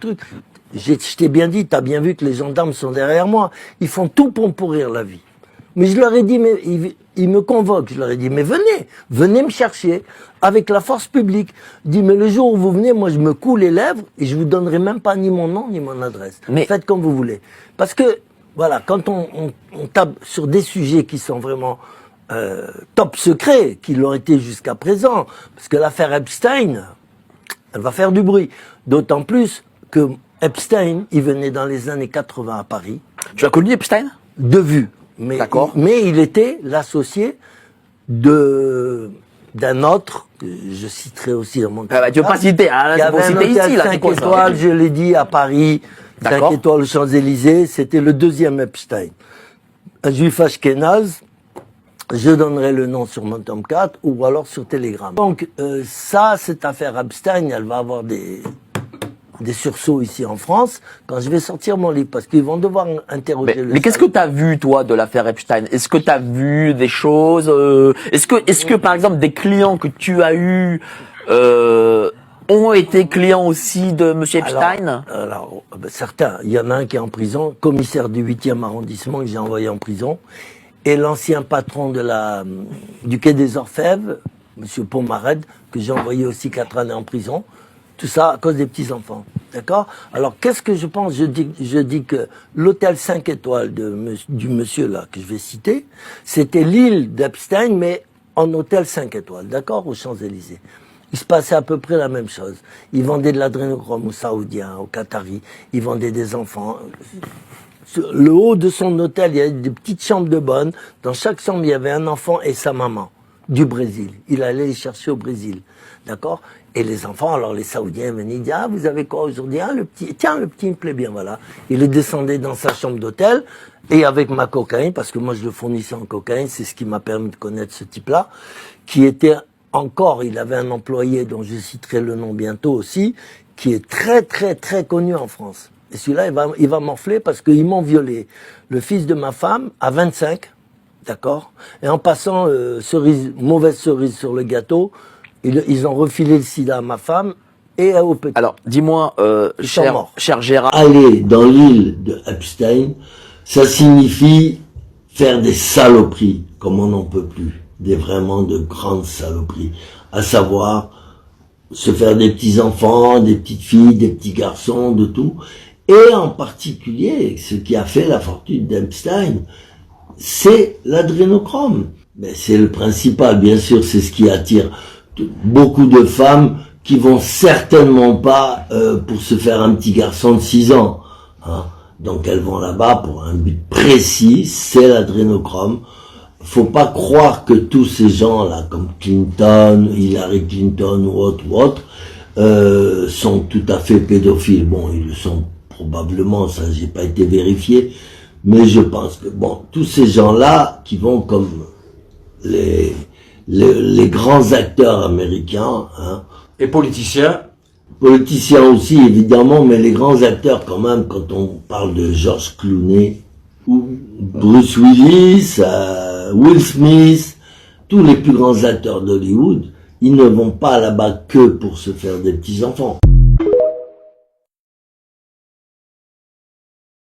truc. Je t'ai bien dit, t'as bien vu que les gendarmes sont derrière moi. Ils font tout pour me pourrir la vie. Mais je leur ai dit, mais ils me convoquent. Je leur ai dit, mais venez me chercher avec la force publique. Je dis, mais le jour où vous venez, moi je me coule les lèvres et je vous donnerai même pas ni mon nom ni mon adresse. Mais faites comme vous voulez. Parce que, voilà, quand on tape sur des sujets qui sont vraiment top secret, qui l'ont été jusqu'à présent, parce que l'affaire Epstein, elle va faire du bruit. D'autant plus que Epstein, il venait dans les années 80 à Paris. Tu as connu Epstein? De vue. Mais il était l'associé d'un autre, que je citerai aussi dans mon tu veux pas citer, hein, il y avait un hôtel 5 étoiles, je l'ai dit, à Paris, 5 étoiles aux Champs-Élysées, c'était le deuxième Epstein. Un juif ashkénaze, je donnerai le nom sur mon tome 4 ou alors sur Telegram. Donc cette affaire Epstein, elle va avoir des sursauts ici en France quand je vais sortir mon livre, parce qu'ils vont devoir interroger mais qu'est-ce que tu as vu, toi, de l'affaire Epstein? Est-ce que tu as vu des choses Est-ce que, par exemple, des clients que tu as eus ont été clients aussi de M. Epstein? Alors, certains. Il y en a un qui est en prison, commissaire du 8e arrondissement que j'ai envoyé en prison, et l'ancien patron du Quai des Orfèvres, M. Pomarède, que j'ai envoyé aussi 4 années en prison. Tout ça à cause des petits-enfants. D'accord? Alors, qu'est-ce que je pense? Je dis que l'hôtel 5 étoiles du monsieur là, que je vais citer, c'était l'île d'Epstein, mais en hôtel 5 étoiles. D'accord? Aux Champs-Élysées. Il se passait à peu près la même chose. Ils vendaient de l'adrénochrome aux Saoudiens, aux Qataris. Ils vendaient des enfants. Sur le haut de son hôtel, il y avait des petites chambres de bonne. Dans chaque chambre, il y avait un enfant et sa maman. Du Brésil. Il allait les chercher au Brésil. D'accord? Et les enfants, alors les Saoudiens venaient dire, ah, vous avez quoi aujourd'hui? Ah, le petit me plaît bien, voilà. Il est descendu dans sa chambre d'hôtel, et avec ma cocaïne, parce que moi je le fournissais en cocaïne, c'est ce qui m'a permis de connaître ce type-là, qui était encore, il avait un employé dont je citerai le nom bientôt aussi, qui est très très très connu en France. Et celui-là, il va m'enfler parce qu'ils m'ont violé. Le fils de ma femme, à 25, d'accord? Et en passant, mauvaise cerise sur le gâteau, ils ont refilé le sida à ma femme et au petit. Alors, dis-moi, cher Gérard. Aller dans l'île de Epstein, ça signifie faire des saloperies, comme on n'en peut plus. Vraiment de grandes saloperies. À savoir, se faire des petits-enfants, des petites filles, des petits garçons, de tout. Et en particulier, ce qui a fait la fortune d'Epstein, c'est l'adrénochrome. Mais c'est le principal, bien sûr, c'est ce qui attire beaucoup de femmes qui vont certainement pas pour se faire un petit garçon de 6 ans. Hein. Donc elles vont là-bas pour un but précis, c'est l'adrénochrome. Faut pas croire que tous ces gens-là, comme Clinton, Hillary Clinton ou autres, sont tout à fait pédophiles. Bon, ils le sont probablement, ça j'ai pas été vérifié, mais je pense que bon, tous ces gens-là qui vont comme les grands acteurs américains, hein, et politiciens aussi évidemment, mais les grands acteurs quand même, quand on parle de George Clooney ou Bruce Willis, Will Smith, tous les plus grands acteurs d'Hollywood, ils ne vont pas là-bas que pour se faire des petits enfants.